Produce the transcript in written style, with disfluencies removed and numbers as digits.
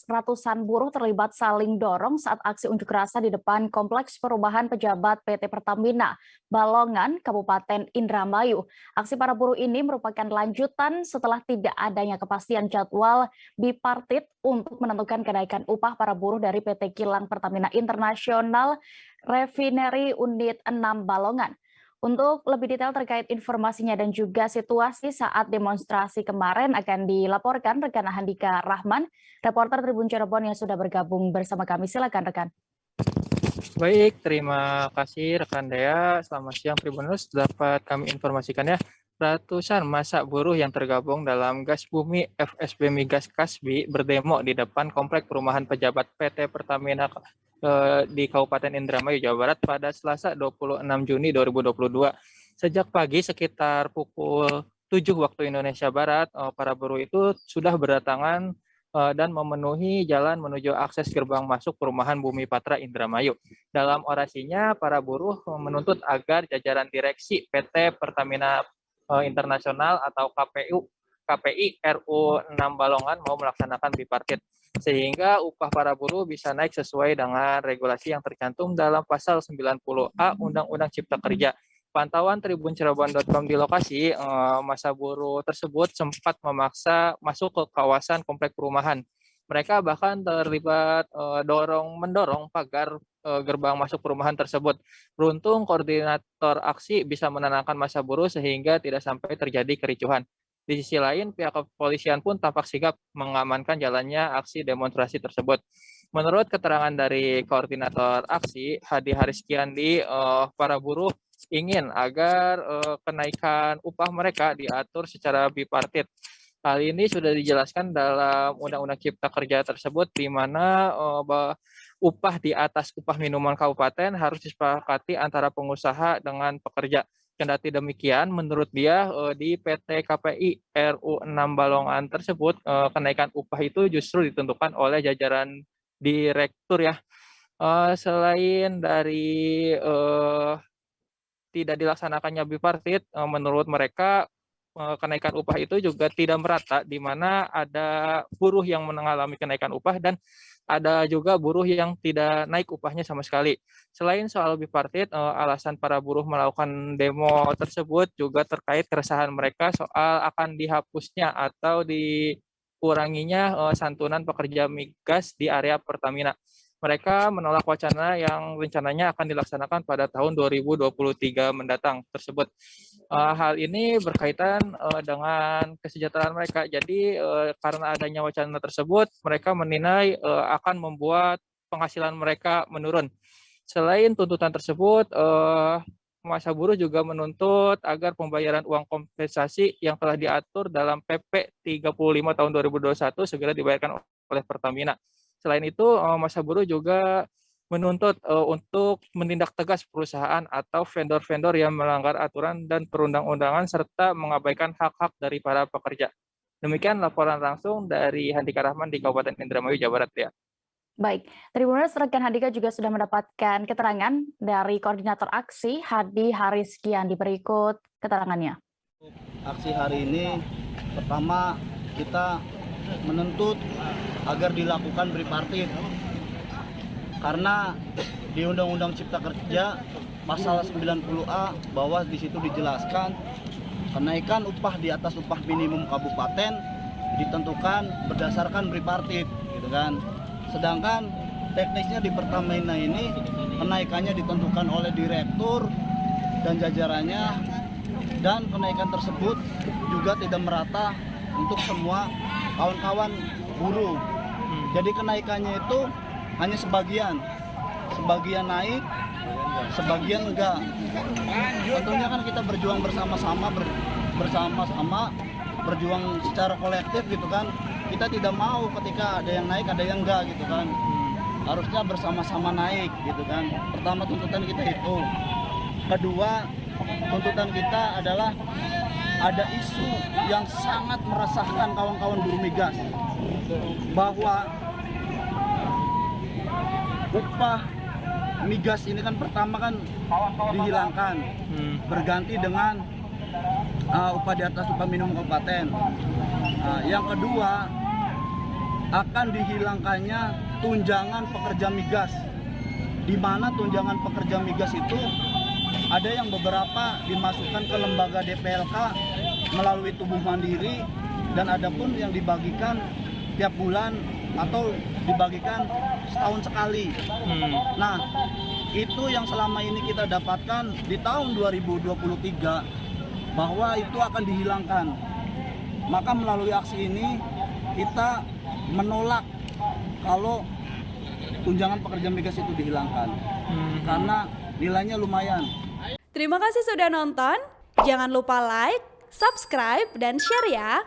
Ratusan buruh terlibat saling dorong saat aksi unjuk rasa di depan Kompleks Perumahan Pejabat PT Pertamina, Balongan, Kabupaten Indramayu. Aksi para buruh ini merupakan lanjutan setelah tidak adanya kepastian jadwal bipartit untuk menentukan kenaikan upah para buruh dari PT Kilang Pertamina Internasional Refinery Unit 6 Balongan. Untuk lebih detail terkait informasinya dan juga situasi saat demonstrasi kemarin akan dilaporkan rekan Handika Rahman, reporter Tribun Cirebon yang sudah bergabung bersama kami. Silakan rekan. Baik, terima kasih rekan Dea. Selamat siang Tribuners. Dapat kami informasikan ya, ratusan massa buruh yang tergabung dalam Gas Bumi FSB Migas Kasbi berdemo di depan Komplek Perumahan Pejabat PT Pertamina di Kabupaten Indramayu, Jawa Barat pada Selasa 26 Juni 2022. Sejak pagi sekitar pukul 7 waktu Indonesia Barat, para buruh itu sudah berdatangan dan memenuhi jalan menuju akses gerbang masuk perumahan Bumi Patra Indramayu. Dalam orasinya, para buruh menuntut agar jajaran direksi PT Pertamina Internasional atau KPI RU 6 Balongan mau melaksanakan bipartit, sehingga upah para buruh bisa naik sesuai dengan regulasi yang tercantum dalam pasal 90A Undang-Undang Cipta Kerja. Pantauan Tribun Cirebon.com di lokasi, massa buruh tersebut sempat memaksa masuk ke kawasan komplek perumahan. Mereka bahkan terlibat mendorong pagar gerbang masuk perumahan tersebut. Beruntung koordinator aksi bisa menenangkan massa buruh sehingga tidak sampai terjadi kericuhan. Di sisi lain, pihak kepolisian pun tampak sigap mengamankan jalannya aksi demonstrasi tersebut. Menurut keterangan dari koordinator aksi, Hadi Hariskiandi, para buruh ingin agar kenaikan upah mereka diatur secara bipartit. Hal ini sudah dijelaskan dalam Undang-Undang Cipta Kerja tersebut, di mana upah di atas upah minimum kabupaten harus disepakati antara pengusaha dengan pekerja. Kendati demikian, menurut dia di PT KPI RU 6 Balongan tersebut, kenaikan upah itu justru ditentukan oleh jajaran direktur ya. Selain dari tidak dilaksanakannya bipartit, menurut mereka kenaikan upah itu juga tidak merata, di mana ada buruh yang mengalami kenaikan upah dan ada juga buruh yang tidak naik upahnya sama sekali. Selain soal bipartit, alasan para buruh melakukan demo tersebut juga terkait keresahan mereka soal akan dihapusnya atau dikuranginya santunan pekerja migas di area Pertamina. Mereka menolak wacana yang rencananya akan dilaksanakan pada tahun 2023 mendatang tersebut. Hal ini berkaitan dengan kesejahteraan mereka. Jadi karena adanya wacana tersebut, mereka menilai akan membuat penghasilan mereka menurun. Selain tuntutan tersebut, massa buruh juga menuntut agar pembayaran uang kompensasi yang telah diatur dalam PP 35 tahun 2021 segera dibayarkan oleh Pertamina. Selain itu, massa buruh juga menuntut untuk menindak tegas perusahaan atau vendor-vendor yang melanggar aturan dan perundang-undangan serta mengabaikan hak-hak dari para pekerja. Demikian laporan langsung dari Handika Rahman di Kabupaten Indramayu, Jawa Barat ya. Baik, Tribuners, rekan Handika juga sudah mendapatkan keterangan dari koordinator aksi Hadi Hariskiandi. Berikut keterangannya. Aksi hari ini, pertama kita menuntut agar dilakukan bipartit karena di Undang-Undang Cipta Kerja pasal 90A bahwa di situ dijelaskan kenaikan upah di atas upah minimum kabupaten ditentukan berdasarkan bipartit, gitu kan. Sedangkan teknisnya di Pertamina ini kenaikannya ditentukan oleh direktur dan jajarannya, dan kenaikan tersebut juga tidak merata untuk semua kawan-kawan buruh. Jadi kenaikannya itu hanya sebagian naik, sebagian enggak. Tentunya kan kita berjuang bersama-sama, berjuang secara kolektif gitu kan. Kita tidak mau ketika ada yang naik ada yang enggak gitu kan. Harusnya bersama-sama naik gitu kan. Pertama tuntutan kita itu. Kedua tuntutan kita adalah ada isu yang sangat meresahkan kawan-kawan buruh migas, bahwa upah migas ini kan pertama kan dihilangkan, berganti dengan upah di atas upah minimum kabupaten. Yang kedua, akan dihilangkannya tunjangan pekerja migas, di mana tunjangan pekerja migas itu ada yang beberapa dimasukkan ke lembaga DPLK melalui tubuh mandiri, dan ada pun yang dibagikan tiap bulan atau dibagikan setahun sekali. Nah, itu yang selama ini kita dapatkan di tahun 2023 bahwa itu akan dihilangkan. Maka melalui aksi ini kita menolak kalau tunjangan pekerja migas itu dihilangkan karena nilainya lumayan. Terima kasih sudah nonton. Jangan lupa like, subscribe, dan share ya.